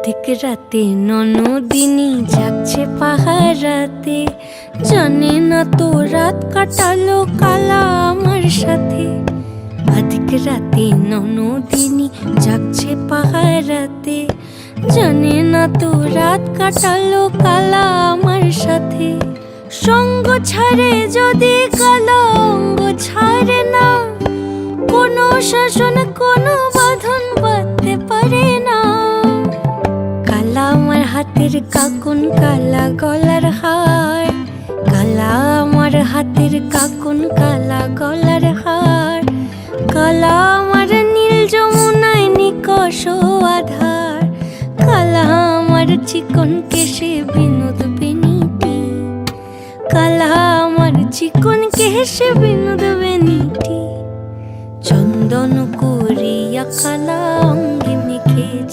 অধিক রাতে ননদিনী যাচ্ছে পাহারাতে, জানে না তো রাত কাটালো কালা আমার সাথে। অধিক রাতে ননদিনী যাচ্ছে পাহারাতে, জানে না তো রাত কাটালো কালা আমার সাথে। সঙ্গ ছাড়ে যদি কালা অঙ্গ ছাড়ে না, কোনো শাসন কোনো বাঁধন বাঁধতে পারে না। কালা আমার হাতের কাকুন কালা গলার হার, কালা আমার হাতের কাকুন কালা গলার হার। কালা আমার নীল যমুনায় নিকষ আধার, কালা আমার চিকন কেশে বিনোদ বেনিটি, কালা আমার চিকন কেশে বিনোদ বেনিটি। চন্দন করিয়া কালা অঙ্গে মেখেছি।